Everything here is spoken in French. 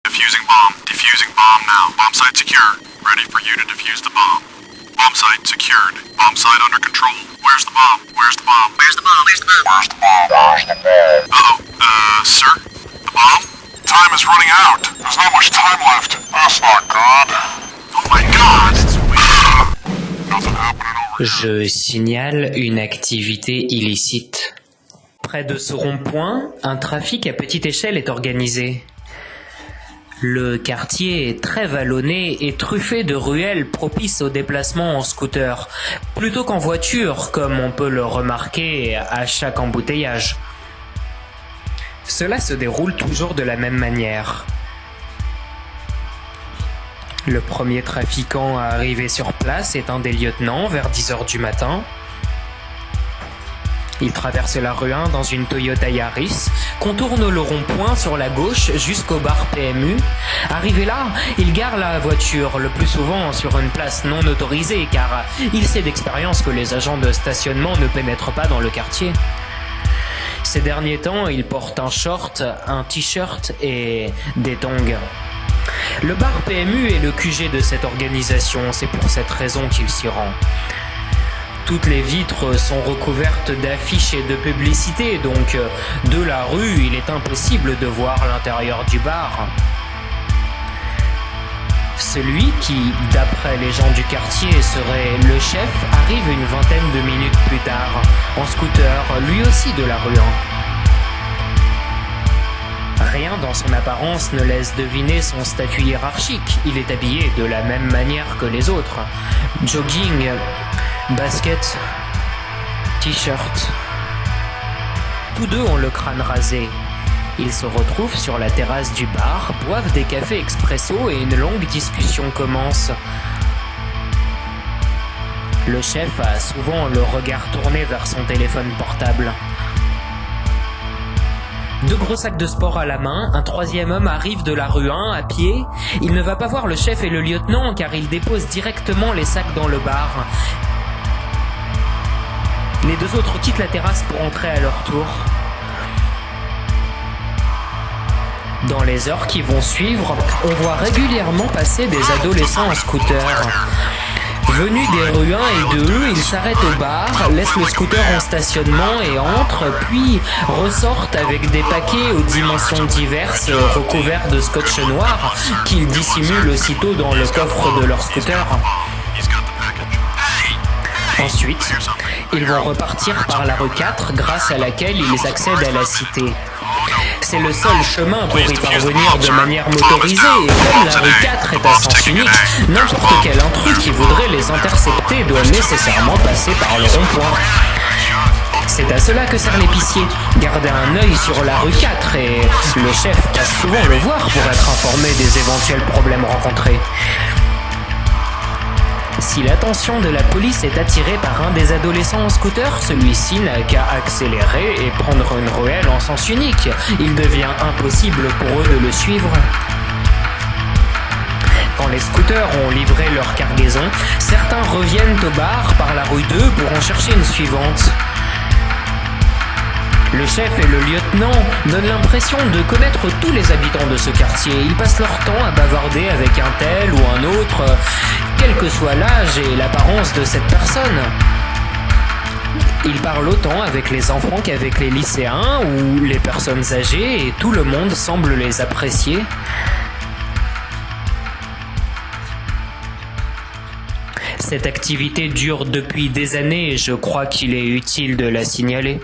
Defusing bomb. Defusing bomb now. Bomb site secured. Ready for you to defuse the bomb. Bomb site secured. Bomb site under control. Where's the bomb? Where's the bomb? Where's the bomb? Where's the bomb? Where's the bomb? Where's the bomb? Uh-oh. Sir? The bomb? Time is running out. There's not much time left. That's not good. Oh my god! Nothing happening over here. Je signale une activité illicite. Près de ce rond-point, un trafic à petite échelle est organisé. Le quartier est très vallonné et truffé de ruelles propices au déplacement en scooter, plutôt qu'en voiture, comme on peut le remarquer à chaque embouteillage. Cela se déroule toujours de la même manière. Le premier trafiquant à arriver sur place est un des lieutenants vers 10h du matin. Il traverse la rue 1 dans une Toyota Yaris, contourne le rond-point sur la gauche jusqu'au bar PMU. Arrivé là, il gare la voiture, le plus souvent sur une place non autorisée, car il sait d'expérience que les agents de stationnement ne pénètrent pas dans le quartier. Ces derniers temps, il porte un short, un t-shirt et des tongs. Le bar PMU est le QG de cette organisation, c'est pour cette raison qu'il s'y rend. Toutes les vitres sont recouvertes d'affiches et de publicités, donc de la rue, il est impossible de voir l'intérieur du bar. Celui qui, d'après les gens du quartier, serait le chef, arrive une vingtaine de minutes plus tard, en scooter, lui aussi de la rue 1. Rien dans son apparence ne laisse deviner son statut hiérarchique. Il est habillé de la même manière que les autres. Jogging, basket, t-shirt. Tous deux ont le crâne rasé. Ils se retrouvent sur la terrasse du bar, boivent des cafés expresso et une longue discussion commence. Le chef a souvent le regard tourné vers son téléphone portable. Deux gros sacs de sport à la main, un troisième homme arrive de la rue 1 à pied. Il ne va pas voir le chef et le lieutenant car il dépose directement les sacs dans le bar. Les deux autres quittent la terrasse pour entrer à leur tour. Dans les heures qui vont suivre, on voit régulièrement passer des adolescents en scooter. Venus des rues 1 et 2, ils s'arrêtent au bar, laissent le scooter en stationnement et entrent, puis ressortent avec des paquets aux dimensions diverses recouverts de scotch noir qu'ils dissimulent aussitôt dans le coffre de leur scooter. Ensuite, ils vont repartir par la rue 4 grâce à laquelle ils accèdent à la cité. C'est le seul chemin pour y parvenir de manière motorisée et comme la rue 4 est à sens unique, n'importe quel intrus qui voudrait les intercepter doit nécessairement passer par le rond-point. C'est à cela que sert l'épicier, garder un œil sur la rue 4 et le chef passe souvent le voir pour être informé des éventuels problèmes rencontrés. Si l'attention de la police est attirée par un des adolescents en scooter, celui-ci n'a qu'à accélérer et prendre une ruelle en sens unique. Il devient impossible pour eux de le suivre. Quand les scooters ont livré leur cargaison, certains reviennent au bar par la rue 2 pour en chercher une suivante. Le chef et le lieutenant donnent l'impression de connaître tous les habitants de ce quartier. Ils passent leur temps à bavarder avec un tel ou un autre, quel que soit l'âge et l'apparence de cette personne. Ils parlent autant avec les enfants qu'avec les lycéens ou les personnes âgées et tout le monde semble les apprécier. Cette activité dure depuis des années et je crois qu'il est utile de la signaler.